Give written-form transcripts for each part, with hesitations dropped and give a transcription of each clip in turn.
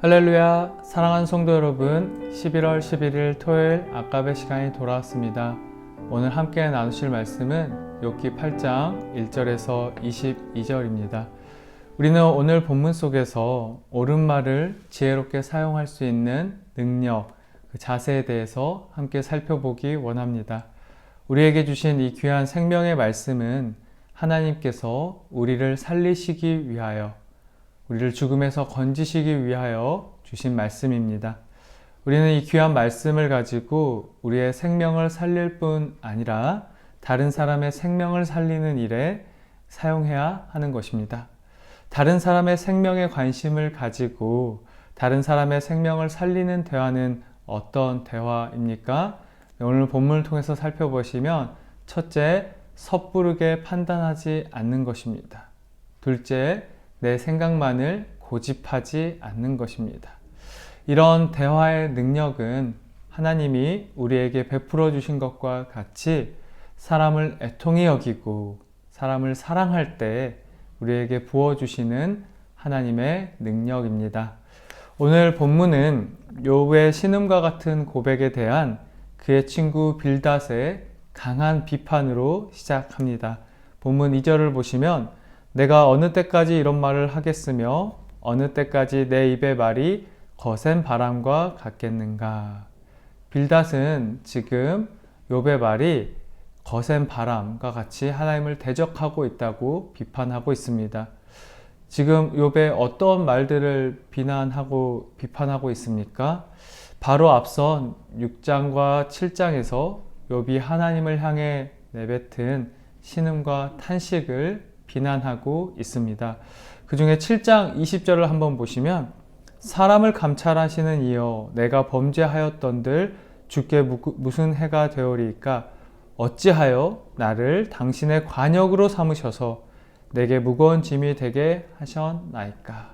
할렐루야, 사랑하는 성도 여러분, 11월 11일 토요일 아까베 시간이 돌아왔습니다. 오늘 함께 나누실 말씀은 욥기 8장 1절에서 22절입니다. 우리는 오늘 본문 속에서 옳은 말을 지혜롭게 사용할 수 있는 능력, 그 자세에 대해서 함께 살펴보기 원합니다. 우리에게 주신 이 귀한 생명의 말씀은 하나님께서 우리를 살리시기 위하여, 우리를 죽음에서 건지시기 위하여 주신 말씀입니다. 우리는 이 귀한 말씀을 가지고 우리의 생명을 살릴 뿐 아니라 다른 사람의 생명을 살리는 일에 사용해야 하는 것입니다. 다른 사람의 생명에 관심을 가지고 다른 사람의 생명을 살리는 대화는 어떤 대화입니까? 오늘 본문을 통해서 살펴보시면 첫째, 섣부르게 판단하지 않는 것입니다. 둘째, 내 생각만을 고집하지 않는 것입니다. 이런 대화의 능력은 하나님이 우리에게 베풀어 주신 것과 같이 사람을 애통히 여기고 사람을 사랑할 때 우리에게 부어주시는 하나님의 능력입니다. 오늘 본문은 욥의 신음과 같은 고백에 대한 그의 친구 빌닷의 강한 비판으로 시작합니다. 본문 2절을 보시면 내가 어느 때까지 이런 말을 하겠으며 어느 때까지 내 입의 말이 거센 바람과 같겠는가. 빌닷은 지금 욥의 말이 거센 바람과 같이 하나님을 대적하고 있다고 비판하고 있습니다. 지금 욥의 어떤 말들을 비난하고 비판하고 있습니까? 바로 앞선 6장과 7장에서 욥이 하나님을 향해 내뱉은 신음과 탄식을 비난하고 있습니다. 그 중에 7장 20절을 한번 보시면 사람을 감찰하시는 이여 내가 범죄하였던들 주께 무슨 해가 되오리이까 어찌하여 나를 당신의 관역으로 삼으셔서 내게 무거운 짐이 되게 하셨나이까.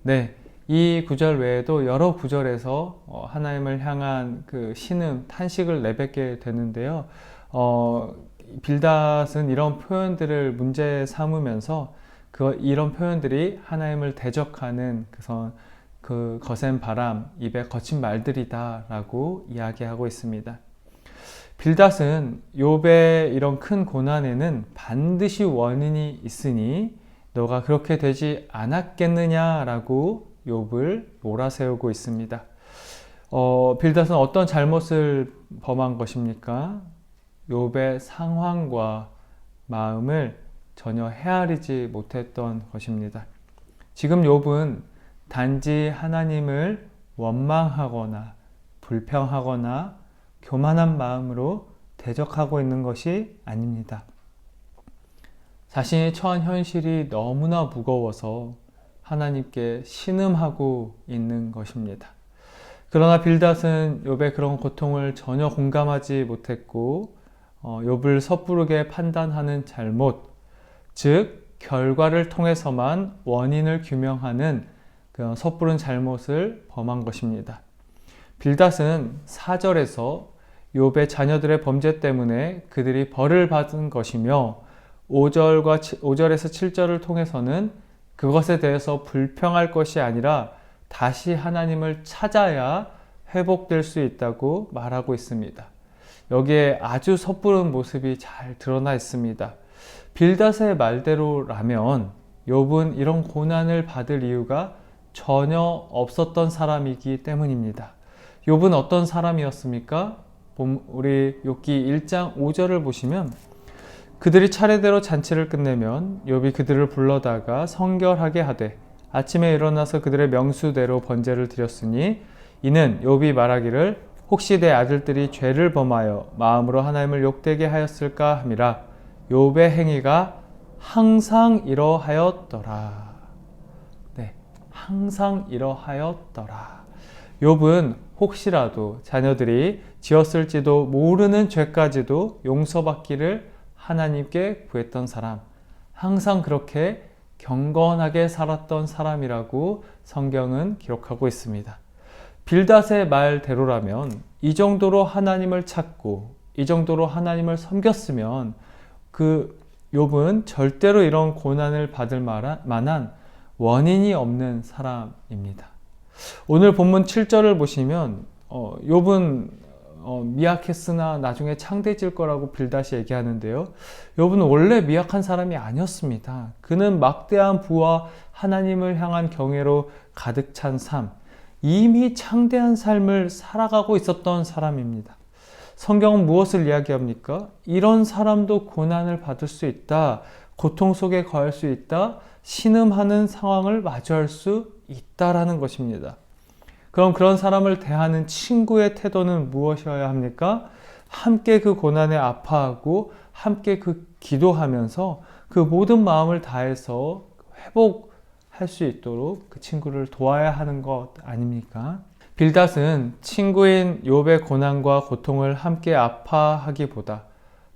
네, 이 구절 외에도 여러 구절에서 하나님을 향한 그 신음, 탄식을 내뱉게 되는데요. 빌닷은 이런 표현들을 문제 삼으면서 이런 표현들이 하나님을 대적하는 그 거센 바람, 입에 거친 말들이다 라고 이야기하고 있습니다. 빌닷은 욥의 이런 큰 고난에는 반드시 원인이 있으니 너가 그렇게 되지 않았겠느냐라고 욥을 몰아세우고 있습니다. 빌닷은 어떤 잘못을 범한 것입니까? 욥의 상황과 마음을 전혀 헤아리지 못했던 것입니다. 지금 욥은 단지 하나님을 원망하거나 불평하거나 교만한 마음으로 대적하고 있는 것이 아닙니다. 자신이 처한 현실이 너무나 무거워서 하나님께 신음하고 있는 것입니다. 그러나 빌닷은 욥의 그런 고통을 전혀 공감하지 못했고 욥을 섣부르게 판단하는 잘못, 즉 결과를 통해서만 원인을 규명하는 그런 섣부른 잘못을 범한 것입니다. 빌닷은 4절에서 욥의 자녀들의 범죄 때문에 그들이 벌을 받은 것이며 5절에서 7절을 통해서는 그것에 대해서 불평할 것이 아니라 다시 하나님을 찾아야 회복될 수 있다고 말하고 있습니다. 여기에 아주 섣부른 모습이 잘 드러나 있습니다. 빌닷의 말대로라면 욥은 이런 고난을 받을 이유가 전혀 없었던 사람이기 때문입니다. 욥은 어떤 사람이었습니까? 우리 욥기 1장 5절을 보시면 그들이 차례대로 잔치를 끝내면 욥이 그들을 불러다가 성결하게 하되 아침에 일어나서 그들의 명수대로 번제를 드렸으니 이는 욥이 말하기를 혹시 내 아들들이 죄를 범하여 마음으로 하나님을 욕되게 하였을까 함이라. 욥의 행위가 항상 이러하였더라. 네, 항상 이러하였더라. 욥은 혹시라도 자녀들이 지었을지도 모르는 죄까지도 용서받기를 하나님께 구했던 사람, 항상 그렇게 경건하게 살았던 사람이라고 성경은 기록하고 있습니다. 빌닷의 말대로라면 이 정도로 하나님을 찾고 이 정도로 하나님을 섬겼으면 그 욥은 절대로 이런 고난을 받을 만한 원인이 없는 사람입니다. 오늘 본문 7절을 보시면 욥은 미약했으나 나중에 창대해질 거라고 빌닷이 얘기하는데요. 욥은 원래 미약한 사람이 아니었습니다. 그는 막대한 부와 하나님을 향한 경외로 가득 찬 삶, 이미 창대한 삶을 살아가고 있었던 사람입니다. 성경은 무엇을 이야기합니까? 이런 사람도 고난을 받을 수 있다, 고통 속에 거할 수 있다, 신음하는 상황을 마주할 수 있다라는 것입니다. 그럼 그런 사람을 대하는 친구의 태도는 무엇이어야 합니까? 함께 그 고난에 아파하고 함께 그 기도하면서 그 모든 마음을 다해서 회복할 수 있도록 그 친구를 도와야 하는 것 아닙니까? 빌닷은 친구인 욥의 고난과 고통을 함께 아파하기보다,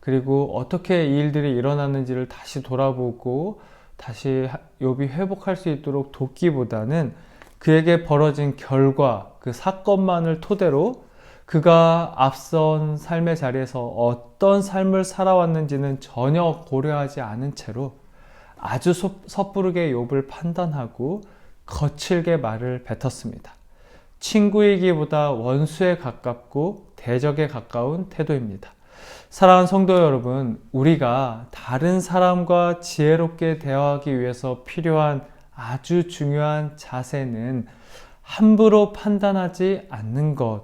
그리고 어떻게 이 일들이 일어났는지를 다시 돌아보고 다시 욥이 회복할 수 있도록 돕기보다는 그에게 벌어진 결과, 그 사건만을 토대로 그가 앞선 삶의 자리에서 어떤 삶을 살아왔는지는 전혀 고려하지 않은 채로 아주 섣부르게 욥을 판단하고 거칠게 말을 뱉었습니다. 친구이기보다 원수에 가깝고 대적에 가까운 태도입니다. 사랑하는 성도 여러분, 우리가 다른 사람과 지혜롭게 대화하기 위해서 필요한 아주 중요한 자세는 함부로 판단하지 않는 것,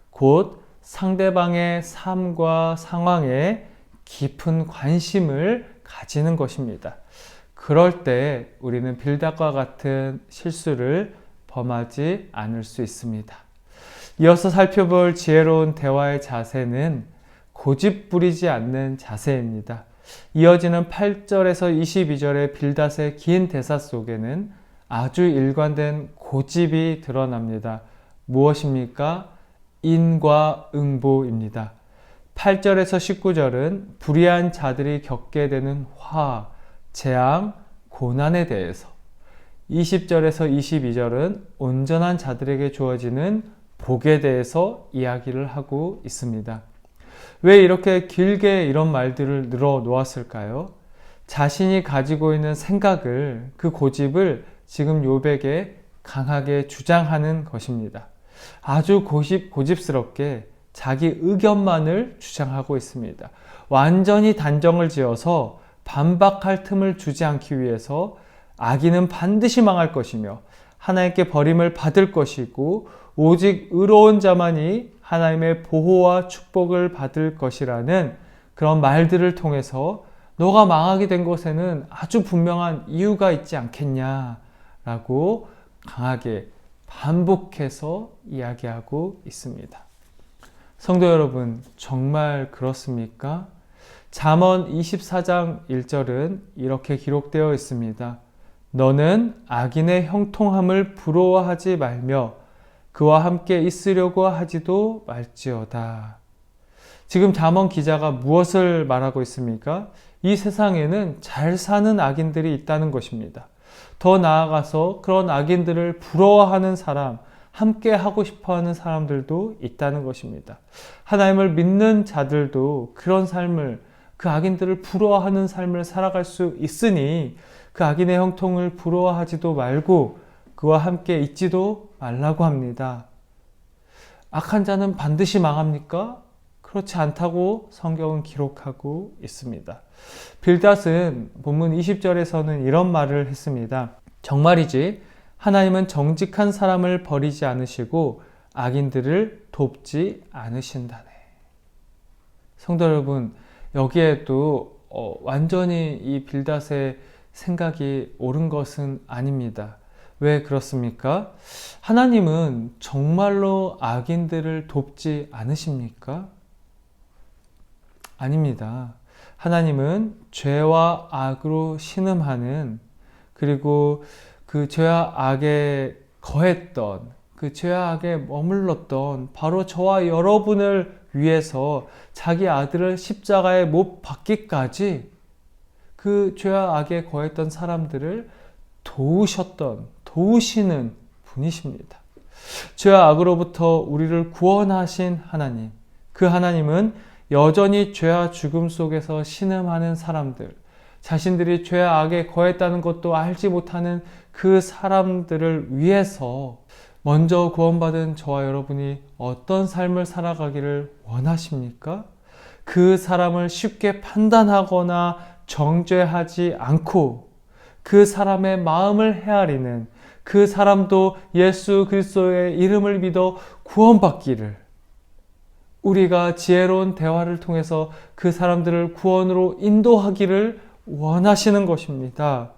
곧 상대방의 삶과 상황에 깊은 관심을 가지는 것입니다. 그럴 때 우리는 빌닷과 같은 실수를 범하지 않을 수 있습니다. 이어서 살펴볼 지혜로운 대화의 자세는 고집 부리지 않는 자세입니다. 이어지는 8절에서 22절의 빌닷의 긴 대사 속에는 아주 일관된 고집이 드러납니다. 무엇입니까? 인과응보입니다. 8절에서 19절은 불의한 자들이 겪게 되는 화, 재앙, 고난에 대해서, 20절에서 22절은 온전한 자들에게 주어지는 복에 대해서 이야기를 하고 있습니다. 왜 이렇게 길게 이런 말들을 늘어 놓았을까요? 자신이 가지고 있는 생각을, 그 고집을 지금 욥에게 강하게 주장하는 것입니다. 아주 고집스럽게 자기 의견만을 주장하고 있습니다. 완전히 단정을 지어서 반박할 틈을 주지 않기 위해서 악인은 반드시 망할 것이며 하나님께 버림을 받을 것이고 오직 의로운 자만이 하나님의 보호와 축복을 받을 것이라는 그런 말들을 통해서 너가 망하게 된 것에는 아주 분명한 이유가 있지 않겠냐라고 강하게 반복해서 이야기하고 있습니다. 성도 여러분, 정말 그렇습니까? 잠언 24장 1절은 이렇게 기록되어 있습니다. 너는 악인의 형통함을 부러워하지 말며 그와 함께 있으려고 하지도 말지어다. 지금 잠언 기자가 무엇을 말하고 있습니까? 이 세상에는 잘 사는 악인들이 있다는 것입니다. 더 나아가서 그런 악인들을 부러워하는 사람, 함께 하고 싶어하는 사람들도 있다는 것입니다. 하나님을 믿는 자들도 그런 삶을, 그 악인들을 부러워하는 삶을 살아갈 수 있으니 그 악인의 형통을 부러워하지도 말고 그와 함께 있지도 말라고 합니다. 악한 자는 반드시 망합니까? 그렇지 않다고 성경은 기록하고 있습니다. 빌닷은 본문 20절에서는 이런 말을 했습니다. 정말이지 하나님은 정직한 사람을 버리지 않으시고 악인들을 돕지 않으신다네. 성도 여러분, 여기에도 완전히 이 빌닷의 생각이 옳은 것은 아닙니다. 왜 그렇습니까? 하나님은 정말로 악인들을 돕지 않으십니까? 아닙니다. 하나님은 죄와 악으로 신음하는, 그리고 그 죄와 악에 거했던, 그 죄와 악에 머물렀던 바로 저와 여러분을 위해서 자기 아들을 십자가에 못 박기까지 그 죄와 악에 거했던 사람들을 도우시는 분이십니다. 죄와 악으로부터 우리를 구원하신 하나님, 그 하나님은 여전히 죄와 죽음 속에서 신음하는 사람들, 자신들이 죄와 악에 거했다는 것도 알지 못하는 그 사람들을 위해서 먼저 구원받은 저와 여러분이 어떤 삶을 살아가기를 원하십니까? 그 사람을 쉽게 판단하거나 정죄하지 않고 그 사람의 마음을 헤아리는, 그 사람도 예수 그리스도의 이름을 믿어 구원받기를, 우리가 지혜로운 대화를 통해서 그 사람들을 구원으로 인도하기를 원하시는 것입니다.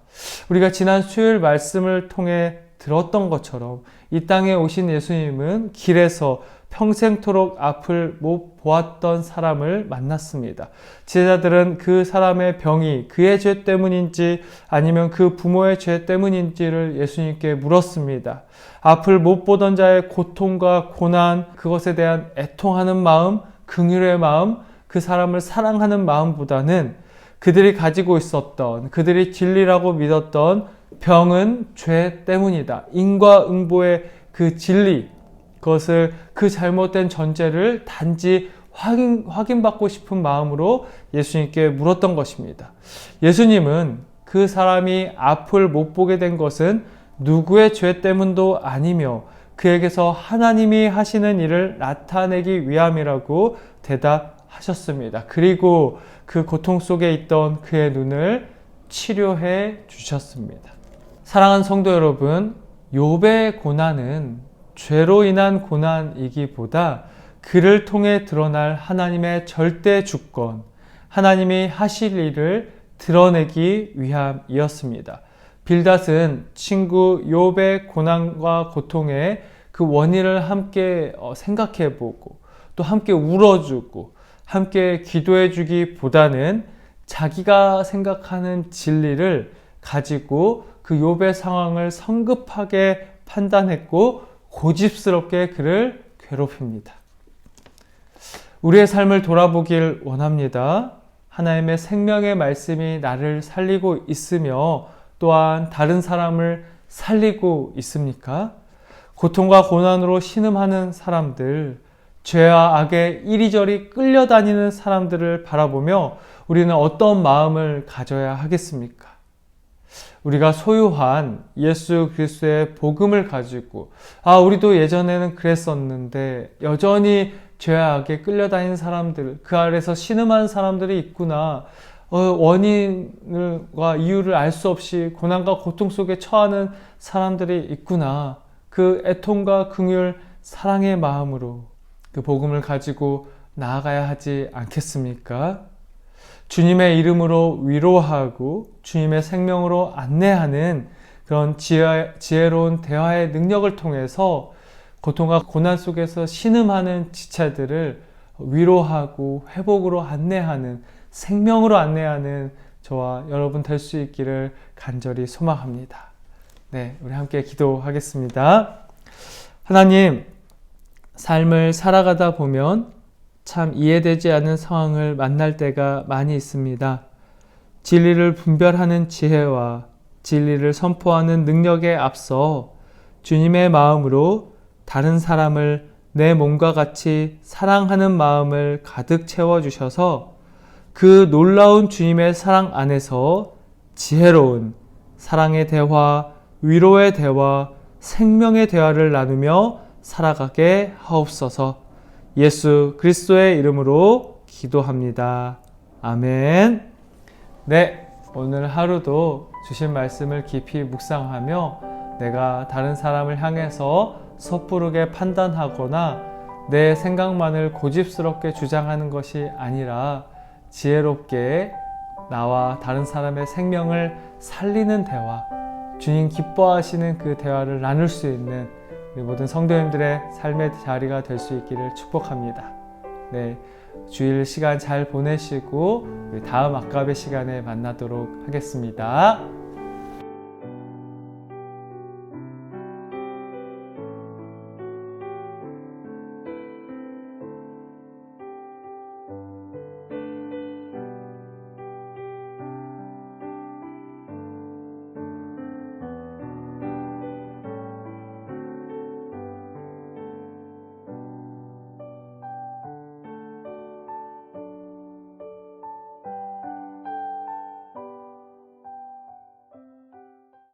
우리가 지난 수요일 말씀을 통해 들었던 것처럼 이 땅에 오신 예수님은 길에서 평생토록 앞을 못 보았던 사람을 만났습니다. 제자들은 그 사람의 병이 그의 죄 때문인지 아니면 그 부모의 죄 때문인지를 예수님께 물었습니다. 앞을 못 보던 자의 고통과 고난, 그것에 대한 애통하는 마음, 긍휼의 마음, 그 사람을 사랑하는 마음보다는 그들이 가지고 있었던, 그들이 진리라고 믿었던 병은 죄 때문이다. 인과응보의 그 진리, 그것을, 그 잘못된 전제를 단지 확인받고 싶은 마음으로 예수님께 물었던 것입니다. 예수님은 그 사람이 앞을 못 보게 된 것은 누구의 죄 때문도 아니며 그에게서 하나님이 하시는 일을 나타내기 위함이라고 대답하셨습니다. 그리고 그 고통 속에 있던 그의 눈을 치료해 주셨습니다. 사랑하는 성도 여러분, 욥의 고난은 죄로 인한 고난이기보다 그를 통해 드러날 하나님의 절대 주권, 하나님이 하실 일을 드러내기 위함이었습니다. 빌닷은 친구 욥의 고난과 고통의 그 원인을 함께 생각해보고 또 함께 울어주고 함께 기도해주기보다는 자기가 생각하는 진리를 가지고 그 욥의 상황을 성급하게 판단했고 고집스럽게 그를 괴롭힙니다. 우리의 삶을 돌아보길 원합니다. 하나님의 생명의 말씀이 나를 살리고 있으며 또한 다른 사람을 살리고 있습니까? 고통과 고난으로 신음하는 사람들, 죄와 악에 이리저리 끌려다니는 사람들을 바라보며 우리는 어떤 마음을 가져야 하겠습니까? 우리가 소유한 예수 그리스도의 복음을 가지고 우리도 예전에는 그랬었는데 여전히 죄와 악에 끌려다니는 사람들, 그 아래서 신음하는 사람들이 있구나. 원인과 이유를 알 수 없이 고난과 고통 속에 처하는 사람들이 있구나. 그 애통과 긍휼, 사랑의 마음으로 그 복음을 가지고 나아가야 하지 않겠습니까? 주님의 이름으로 위로하고 주님의 생명으로 안내하는 그런 지혜로운 대화의 능력을 통해서 고통과 고난 속에서 신음하는 지체들을 위로하고 회복으로 안내하는, 생명으로 안내하는 저와 여러분 될 수 있기를 간절히 소망합니다. 네, 우리 함께 기도하겠습니다. 하나님, 삶을 살아가다 보면 참 이해되지 않는 상황을 만날 때가 많이 있습니다. 진리를 분별하는 지혜와 진리를 선포하는 능력에 앞서 주님의 마음으로 다른 사람을 내 몸과 같이 사랑하는 마음을 가득 채워주셔서 그 놀라운 주님의 사랑 안에서 지혜로운 사랑의 대화, 위로의 대화, 생명의 대화를 나누며 살아가게 하옵소서. 예수 그리스도의 이름으로 기도합니다. 아멘. 네, 오늘 하루도 주신 말씀을 깊이 묵상하며 내가 다른 사람을 향해서 섣부르게 판단하거나 내 생각만을 고집스럽게 주장하는 것이 아니라 지혜롭게 나와 다른 사람의 생명을 살리는 대화, 주님 기뻐하시는 그 대화를 나눌 수 있는 우리 모든 성도님들의 삶의 자리가 될 수 있기를 축복합니다. 네, 주일 시간 잘 보내시고 우리 다음 아까베 시간에 만나도록 하겠습니다.